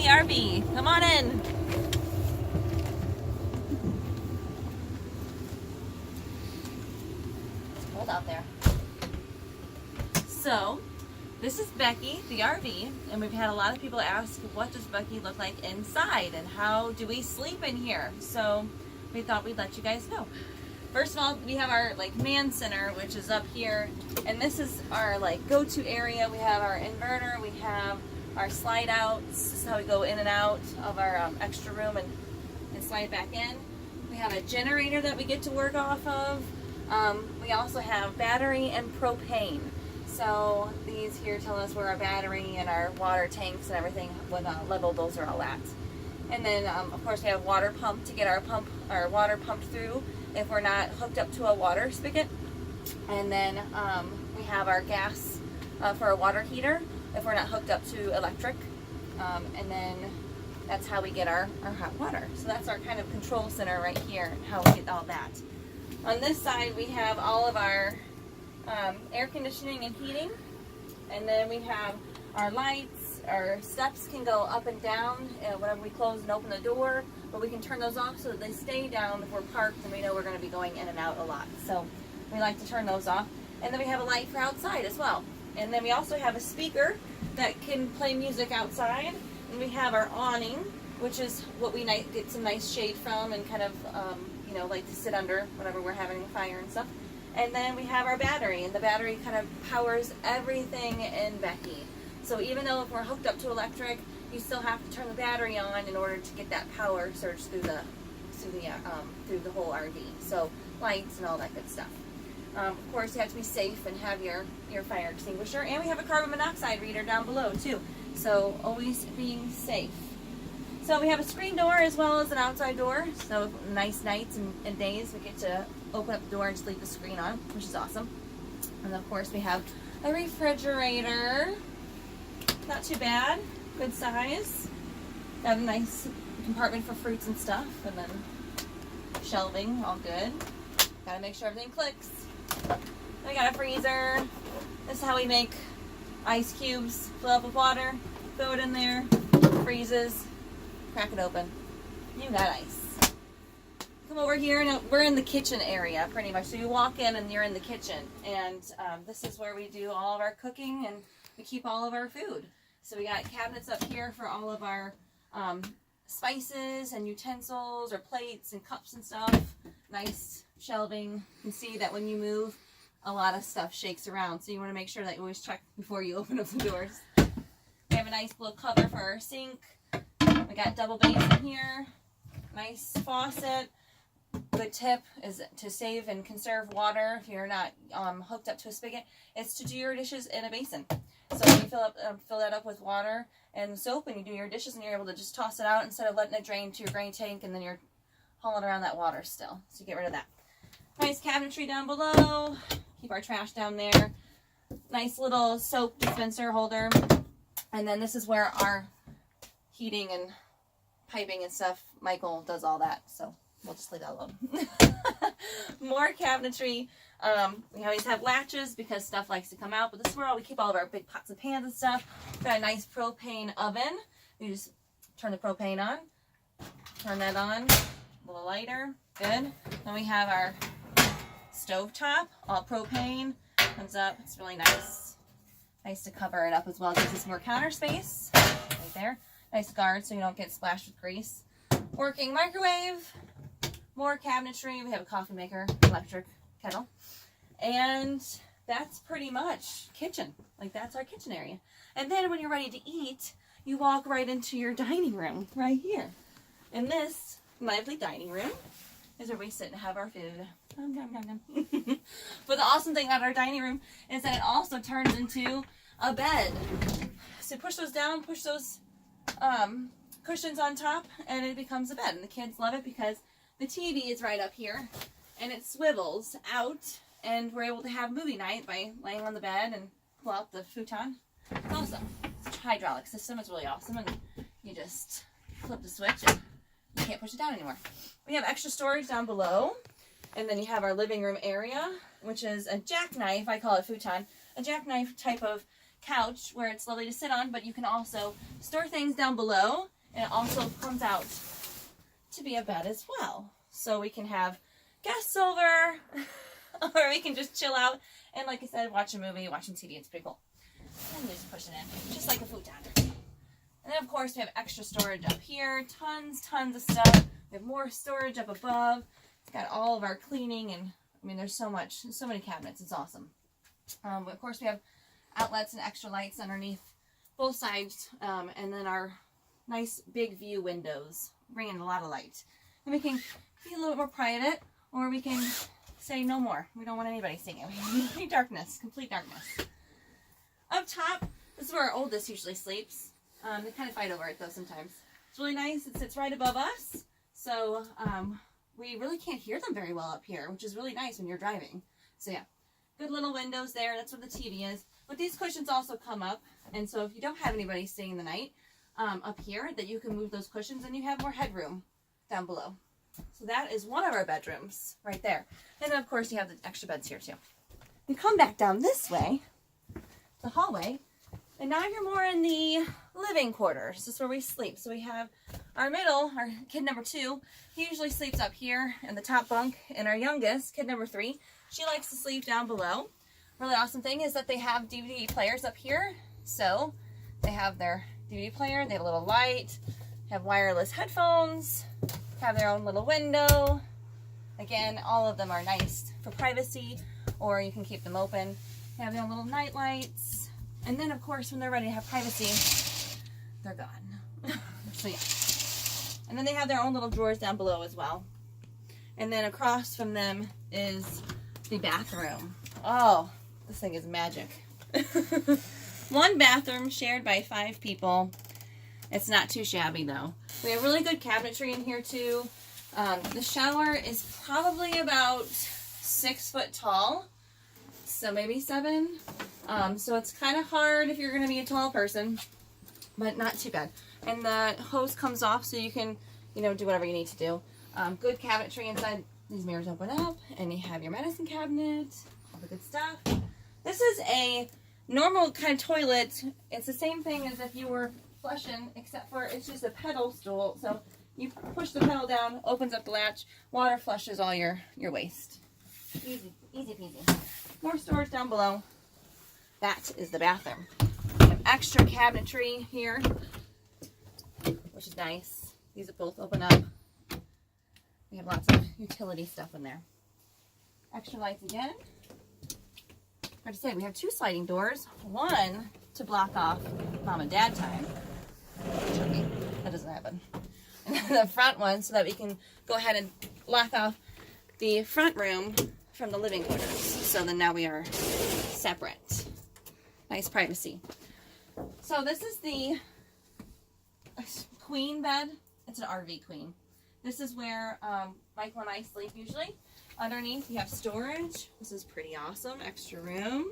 RV. Come on in. It's cold out there. So, this is Becky the RV, and we've had a lot of people ask, what does Becky look like inside, and how do we sleep in here? So, we thought we'd let you guys know. First of all, we have our man center, which is up here, and this is our go-to area. We have our inverter, we have our slide outs. This is how we go in and out of our extra room and slide back in. We have a generator that we get to work off of. We also have battery and propane. So these here tell us where our battery and our water tanks and everything, what level those are all at. And then of course we have water pump to get our water pumped through if we're not hooked up to a water spigot. And then we have our gas for a water heater if we're not hooked up to electric. And then that's how we get our hot water. So that's our kind of control center right here, how we get all that. On this side we have all of our air conditioning and heating, and then we have our lights. Our steps can go up and down whenever we close and open the door, but we can turn those off so that they stay down if we're parked and we know we're going to be going in and out a lot. So we like to turn those off. And then we have a light for outside as well. And then we also have a speaker that can play music outside. And we have our awning, which is what we get some nice shade from and kind of like to sit under whenever we're having a fire and stuff. And then we have our battery, and the battery kind of powers everything in Becky. So even though if we're hooked up to electric, you still have to turn the battery on in order to get that power surge through the whole RV. So lights and all that good stuff. Of course, you have to be safe and have your fire extinguisher, and we have a carbon monoxide reader down below too. So always being safe. So we have a screen door as well as an outside door. So nice nights and days we get to open up the door and just leave the screen on, which is awesome. And of course we have a refrigerator. Not too bad, good size. Got a nice compartment for fruits and stuff, and then shelving, all good. Gotta make sure everything clicks. We got a freezer. This is how we make ice cubes. Fill up with water, throw it in there, freezes, crack it open. You got ice. Come over here, and we're in the kitchen area pretty much. So you walk in and you're in the kitchen, and this is where we do all of our cooking and we keep all of our food. So we got cabinets up here for all of our spices and utensils or plates and cups and stuff. Nice shelving. You can see that when you move, a lot of stuff shakes around, so you want to make sure that you always check before you open up the doors. We have a nice little cover for our sink. We got double basin here. Nice faucet. Good tip is to save and conserve water if you're not hooked up to a spigot. It's to do your dishes in a basin. So when you fill that up with water and soap, and you do your dishes, and you're able to just toss it out instead of letting it drain to your grain tank, and then you're hauling around that water still. So get rid of that. Nice cabinetry down below. Keep our trash down there. Nice little soap dispenser holder. And then this is where our heating and piping and stuff, Michael does all that, so we'll just leave that alone. More cabinetry. We always have latches because stuff likes to come out, but this is where we keep all of our big pots and pans and stuff. Got a nice propane oven. You just turn the propane on, turn that on, a little lighter, good. Then we have our stove top, all propane, comes up, it's really nice. Nice to cover it up as well, gives us more counter space, right there. Nice guard so you don't get splashed with grease. Working microwave, more cabinetry. We have a coffee maker, electric kettle. And that's pretty much kitchen. That's our kitchen area. And then when you're ready to eat, you walk right into your dining room right here. And this lively dining room is where we sit and have our food. Nom, nom, nom, nom. But the awesome thing about our dining room is that it also turns into a bed. So push those down, push those cushions on top, and it becomes a bed. And the kids love it because the TV is right up here, and it swivels out, and we're able to have movie night by laying on the bed and pull out the futon. It's awesome. It's a hydraulic system. It's really awesome, and you just flip the switch and you can't push it down anymore. We have extra storage down below, and then you have our living room area, which is a jackknife. I call it futon. A jackknife type of couch where it's lovely to sit on, but you can also store things down below And it also comes out to be a bed as well. So we can have guests over, or we can just chill out and, like I said, watch a movie, watching TV. It's pretty cool. And just push it in, just like a futon. And then, of course, we have extra storage up here. Tons of stuff. We have more storage up above. It's got all of our cleaning, and I mean, there's so many cabinets. It's awesome. Of course, we have outlets and extra lights underneath both sides, and then our nice big view windows bring in a lot of light. And we can be a little bit more private, or we can say no more. We don't want anybody seeing it. We need darkness, complete darkness. Up top, this is where our oldest usually sleeps. They kind of fight over it though sometimes. It's really nice. It sits right above us, so we really can't hear them very well up here, which is really nice when you're driving. So yeah, good little windows there. That's where the TV is. But these cushions also come up, and so if you don't have anybody staying the night up here, that you can move those cushions and you have more headroom down below. So that is one of our bedrooms right there. And then of course you have the extra beds here too. You come back down this way, the hallway, and now you're more in the living quarters. This is where we sleep. So we have our middle, our kid number 2, he usually sleeps up here in the top bunk, and our youngest, kid number 3, she likes to sleep down below. Really awesome thing is that they have DVD players up here. So they have their DVD player, they have a little light, have wireless headphones, have their own little window. Again, all of them are nice for privacy, or you can keep them open. They have their own little night lights. And then, of course, when they're ready to have privacy, they're gone. So, yeah. And then they have their own little drawers down below as well. And then across from them is the bathroom. Oh, this thing is magic. One bathroom shared by 5 people. It's not too shabby, though. We have really good cabinetry in here, too. The shower is probably about 6 foot tall. So maybe 7. So it's kind of hard if you're going to be a tall person, but not too bad. And the hose comes off so you can, do whatever you need to do. Good cabinetry inside. These mirrors open up, and you have your medicine cabinet, all the good stuff. This is a normal kind of toilet. It's the same thing as if you were flushing, except for it's just a pedal stool. So you push the pedal down, opens up the latch, water flushes all your waste. Easy peasy. More storage down below. That is the bathroom. We have extra cabinetry here, which is nice. These both open up. We have lots of utility stuff in there. Extra lights again. Hard to say, we have 2 sliding doors. One to block off mom and dad time. That doesn't happen. And then the front one so that we can go ahead and lock off the front room from the living quarters. So then now we are separate. Nice privacy. So this is the queen bed. It's an RV queen. This is where Michael and I sleep usually. Underneath you have storage. This is pretty awesome. Extra room.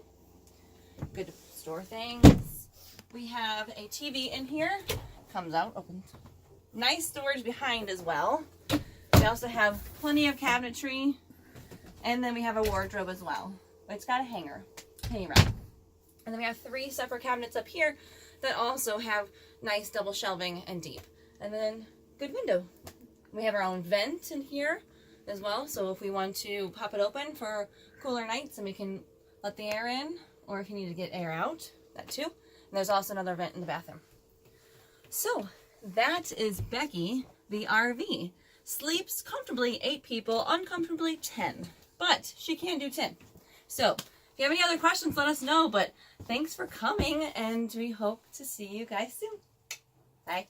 Good to store things. We have a TV in here. Comes out, opens. Nice storage behind as well. We also have plenty of cabinetry. And then we have a wardrobe as well. But it's got a hanger. Hanging rack. And then we have 3 separate cabinets up here that also have nice double shelving and deep. And then good window. We have our own vent in here as well. So if we want to pop it open for cooler nights and we can let the air in, or if you need to get air out, that too. And there's also another vent in the bathroom. So that is Becky the RV. Sleeps comfortably 8 people, uncomfortably 10. But she can do 10. So if you have any other questions, let us know. But thanks for coming, and we hope to see you guys soon. Bye.